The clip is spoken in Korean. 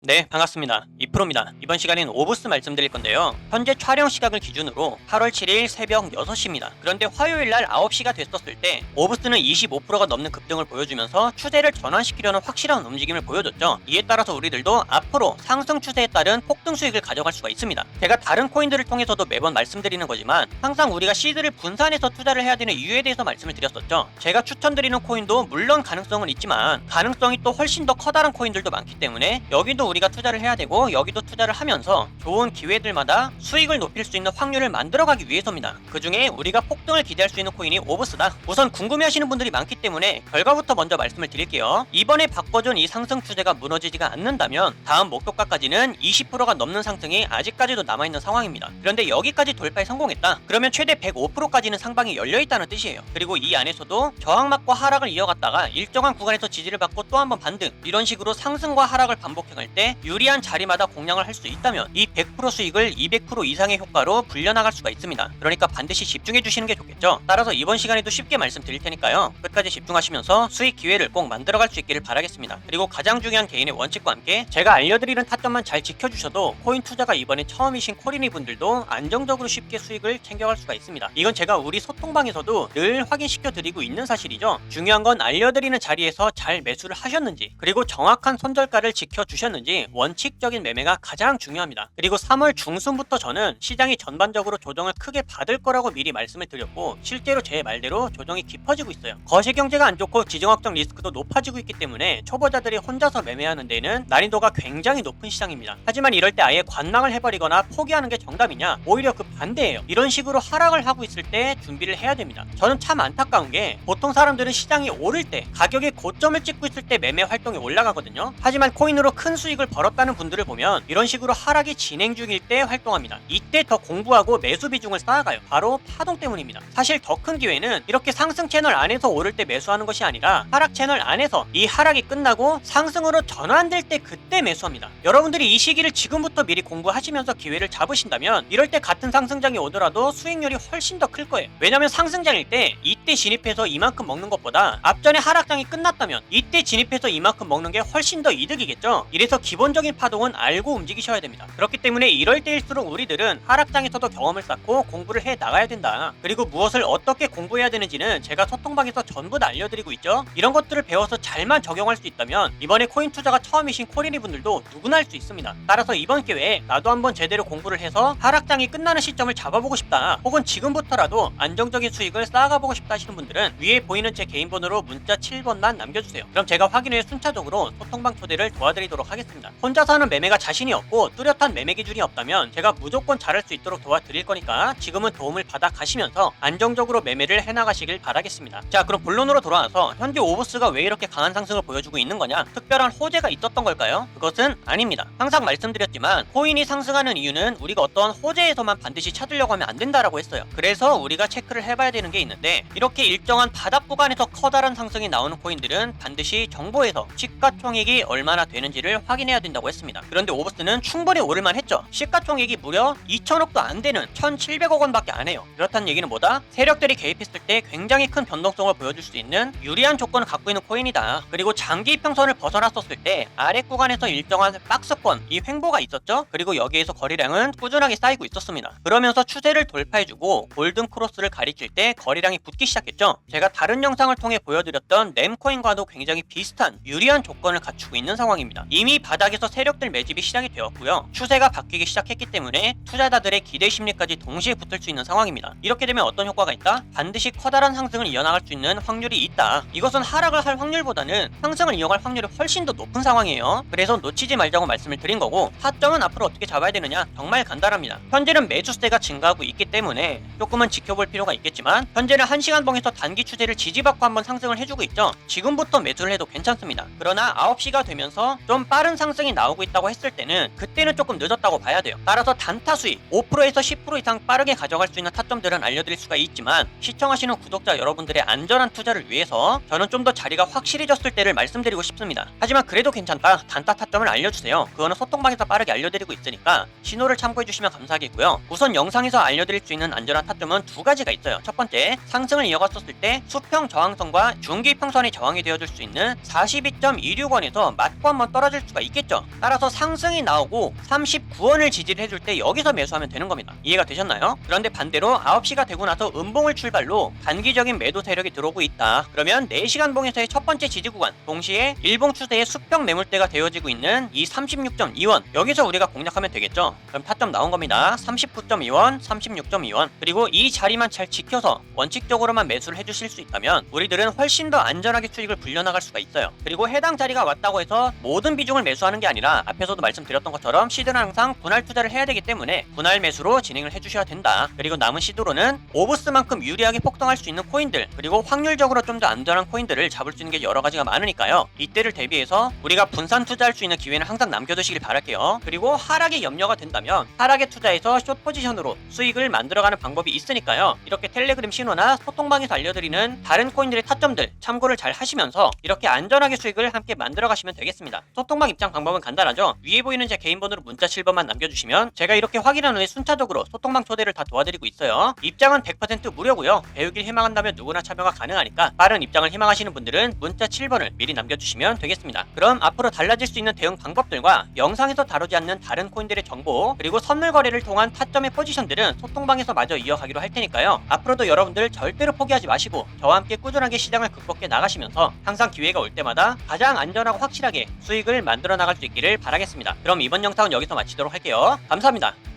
네, 반갑습니다. 이프로입니다. 이번 시간엔 오브스 말씀드릴 건데요. 현재 촬영 시각을 기준으로 8월 7일 새벽 6시입니다. 그런데 화요일 날 9시가 됐었을 때 오브스는 25%가 넘는 급등을 보여주면서 추세를 전환시키려는 확실한 움직임을 보여줬죠. 이에 따라서 우리들도 앞으로 상승 추세에 따른 폭등 수익을 가져갈 수가 있습니다. 제가 다른 코인들을 통해서도 매번 말씀드리는 거지만 항상 우리가 시드를 분산해서 투자를 해야 되는 이유에 대해서 말씀을 드렸었죠. 제가 추천드리는 코인도 물론 가능성은 있지만 가능성이 또 훨씬 더 커다란 코인들도 많기 때문에 여기도 우리가 투자를 해야 되고 여기도 투자를 하면서 좋은 기회들마다 수익을 높일 수 있는 확률을 만들어가기 위해서입니다. 그 중에 우리가 폭등을 기대할 수 있는 코인이 오브스다. 우선 궁금해하시는 분들이 많기 때문에 결과부터 먼저 말씀을 드릴게요. 이번에 바꿔준 이 상승 추세가 무너지지가 않는다면 다음 목표가까지는 20%가 넘는 상승이 아직까지도 남아있는 상황입니다. 그런데 여기까지 돌파에 성공했다. 그러면 최대 105%까지는 상방이 열려있다는 뜻이에요. 그리고 이 안에서도 저항막과 하락을 이어갔다가 일정한 구간에서 지지를 받고 또 한번 반등, 이런 식으로 상승과 하락을 반복해갈 때 유리한 자리마다 공략을 할 수 있다면 이 100% 수익을 200% 이상의 효과로 불려나갈 수가 있습니다. 그러니까 반드시 집중해 주시는 게 좋겠죠. 따라서 이번 시간에도 쉽게 말씀드릴 테니까요. 끝까지 집중하시면서 수익 기회를 꼭 만들어갈 수 있기를 바라겠습니다. 그리고 가장 중요한 개인의 원칙과 함께 제가 알려드리는 타점만 잘 지켜주셔도 코인 투자가 이번에 처음이신 코리니 분들도 안정적으로 쉽게 수익을 챙겨갈 수가 있습니다. 이건 제가 우리 소통방에서도 늘 확인시켜 드리고 있는 사실이죠. 중요한 건 알려드리는 자리에서 잘 매수를 하셨는지, 그리고 정확한 손절가를 지켜주셨는지 원칙적인 매매가 가장 중요합니다. 그리고 3월 중순부터 저는 시장이 전반적으로 조정을 크게 받을 거라고 미리 말씀을 드렸고 실제로 제 말대로 조정이 깊어지고 있어요. 거시경제가 안 좋고 지정학적 리스크도 높아지고 있기 때문에 초보자들이 혼자서 매매하는 데는 난이도가 굉장히 높은 시장입니다. 하지만 이럴 때 아예 관망을 해버리거나 포기하는 게 정답이냐? 오히려 그 반대예요. 이런 식으로 하락을 하고 있을 때 준비를 해야 됩니다. 저는 참 안타까운 게 보통 사람들은 시장이 오를 때 가격의 고점을 찍고 있을 때 매매 활동이 올라가거든요. 하지만 코인으로 큰 수익을 벌었다는 분들을 보면 이런 식으로 하락이 진행 중일 때 활동합니다. 이때 더 공부하고 매수 비중을 쌓아가요. 바로 파동 때문입니다. 사실 더 큰 기회는 이렇게 상승 채널 안에서 오를 때 매수하는 것이 아니라 하락 채널 안에서 이 하락이 끝나고 상승으로 전환될 때 그때 매수합니다. 여러분들이 이 시기를 지금부터 미리 공부하시면서 기회를 잡으신다면 이럴 때 같은 상승장이 오더라도 수익률이 훨씬 더 클 거예요. 왜냐면 상승장일 때 이때 진입해서 이만큼 먹는 것보다 앞전에 하락장이 끝났다면 이때 진입해서 이만큼 먹는 게 훨씬 더 이득이겠죠. 이래서 기본적인 파동은 알고 움직이셔야 됩니다. 그렇기 때문에 이럴 때일수록 우리들은 하락장에서도 경험을 쌓고 공부를 해 나가야 된다. 그리고 무엇을 어떻게 공부해야 되는지는 제가 소통방에서 전부 다 알려드리고 있죠. 이런 것들을 배워서 잘만 적용할 수 있다면 이번에 코인 투자가 처음이신 코리니 분들도 누구나 할 수 있습니다. 따라서 이번 기회에 나도 한번 제대로 공부를 해서 하락장이 끝나는 시점을 잡아보고 싶다, 혹은 지금부터라도 안정적인 수익을 쌓아가보고 싶다 하시는 분들은 위에 보이는 제 개인 번호로 문자 7번만 남겨주세요. 그럼 제가 확인 후에 순차적으로 소통방 초대를 도와드리도록 하겠습니다. 혼자서 하는 매매가 자신이 없고 뚜렷한 매매 기준이 없다면 제가 무조건 잘할 수 있도록 도와드릴 거니까 지금은 도움을 받아 가시면서 안정적으로 매매를 해나가시길 바라겠습니다. 자, 그럼 본론으로 돌아와서 현재 오브스가 왜 이렇게 강한 상승을 보여주고 있는 거냐? 특별한 호재가 있었던 걸까요? 그것은 아닙니다. 항상 말씀드렸지만 코인이 상승하는 이유는 우리가 어떤 호재에서만 반드시 찾으려고 하면 안 된다라고 했어요. 그래서 우리가 체크를 해봐야 되는 게 있는데 이렇게 일정한 바닥 구간에서 커다란 상승이 나오는 코인들은 반드시 정보에서 시가총액이 얼마나 되는지를 확인해야 된다고 했습니다. 그런데 오브스는 충분히 오를만 했죠. 시가총액이 무려 2천억도 안 되는 1,700억 원밖에 안 해요. 그렇다는 얘기는 뭐다? 세력들이 개입했을 때 굉장히 큰 변동성을 보여줄 수 있는 유리한 조건을 갖고 있는 코인이다. 그리고 장기 이평선을 벗어났었을 때 아래 구간에서 일정한 박스권, 이 횡보가 있었죠. 그리고 여기에서 거래량은 꾸준하게 쌓이고 있었습니다. 그러면서 추세를 돌파해주고 골든 크로스를 가리킬 때 거래량이 붙기 시작했죠. 제가 다른 영상을 통해 보여드렸던 램코인과도 굉장히 비슷한 유리한 조건을 갖추고 있는 상황입니다. 이미 바닥에서 세력들 매집이 시작이 되었고요. 추세가 바뀌기 시작했기 때문에 투자자들의 기대 심리까지 동시에 붙을 수 있는 상황입니다. 이렇게 되면 어떤 효과가 있다? 반드시 커다란 상승을 이어나갈 수 있는 확률이 있다. 이것은 하락을 할 확률보다는 상승을 이어갈 확률이 훨씬 더 높은 상황이에요. 그래서 놓치지 말자고 말씀을 드린 거고, 타점은 앞으로 어떻게 잡아야 되느냐? 정말 간단합니다. 현재는 매수세가 증가하고 있기 때문에 조금은 지켜볼 필요가 있겠지만 현재는 1시간 봉에서 단기 추세를 지지받고 한번 상승을 해주고 있죠. 지금부터 매수를 해도 괜찮습니다. 그러나 9시가 되면서 좀 빠른 상승이 나오고 있다고 했을 때는 그때는 조금 늦었다고 봐야 돼요. 따라서 단타 수익 5%에서 10% 이상 빠르게 가져갈 수 있는 타점들은 알려드릴 수가 있지만 시청하시는 구독자 여러분들의 안전한 투자를 위해서 저는 좀 더 자리가 확실해졌을 때를 말씀드리고 싶습니다. 하지만 그래도 괜찮다, 단타 타점을 알려주세요. 그거는 소통방에서 빠르게 알려드리고 있으니까 신호를 참고해주시면 감사하겠고요. 우선 영상에서 알려드릴 수 있는 안전한 타점은 두 가지가 있어요. 첫 번째, 상승을 이어갔었을 때 수평 저항선과 중기 평선이 저항이 되어줄 수 있는 42.26원에서 맞고 한번 떨어질 수가 있겠죠. 따라서 상승이 나오고 39원을 지지를 해줄 때 여기서 매수하면 되는 겁니다. 이해가 되셨나요? 그런데 반대로 9시가 되고 나서 음봉을 출발로 단기적인 매도 세력이 들어오고 있다. 그러면 4시간 봉에서의 첫 번째 지지 구간, 동시에 일봉 추세의 수평 매물대가 되어지고 있는 이 36.2원, 여기서 우리가 공략하면 되겠죠. 그럼 타점 나온 겁니다. 39.2원, 36.2원. 그리고 이 자리만 잘 지켜서 원칙적으로만 매수를 해주실 수 있다면 우리들은 훨씬 더 안전하게 수익을 불려나갈 수가 있어요. 그리고 해당 자리가 왔다고 해서 모든 비중을 매수하는 게 아니라 앞에서도 말씀드렸던 것처럼 시드는 항상 분할 투자를 해야 되기 때문에 분할 매수로 진행을 해주셔야 된다. 그리고 남은 시드로는 오브스만큼 유리하게 폭등할 수 있는 코인들, 그리고 확률적으로 좀 더 안전한 코인들을 잡을 수 있는 게 여러 가지가 많으니까요. 이때를 대비해서 우리가 분산 투자할 수 있는 기회는 항상 남겨두시길 바랄게요. 그리고 하락에 염려가 된다면 하락에 투자해서 숏 포지션으로 수익을 만들어가는 방법이 있으니까요. 이렇게 텔레그램 신호나 소통방에서 알려드리는 다른 코인들의 타점들 참고를 잘 하시면서 이렇게 안전하게 수익을 함께 만들어 가시면 되겠습니다. 소통방 입장 방법은 간단하죠. 위에 보이는 제 개인 번호로 문자 7번만 남겨주시면 제가 이렇게 확인한 후에 순차적으로 소통방 초대를 다 도와드리고 있어요. 입장은 100% 무료고요. 배우길 희망한다면 누구나 참여가 가능하니까 빠른 입장을 희망하시는 분들은 문자 7번을 미리 남겨주시면 되겠습니다. 그럼 앞으로 달라질 수 있는 대응 방법들과 영상에서 다루지 않는 다른 코인들의 정보, 그리고 선물 거래를 통한 타점의 포지션들은 소통방에서 마저 이어가기로 할 테니까요. 앞으로도 여러분들 절대로 포기하지 마시고 저와 함께 꾸준하게 시장을 극복해 나가시면서 항상 기회가 올 때마다 가장 안전하고 확실하게 수익을 만들어 나갈 수 있기를 바라겠습니다. 그럼 이번 영상은 여기서 마치도록 할게요. 감사합니다.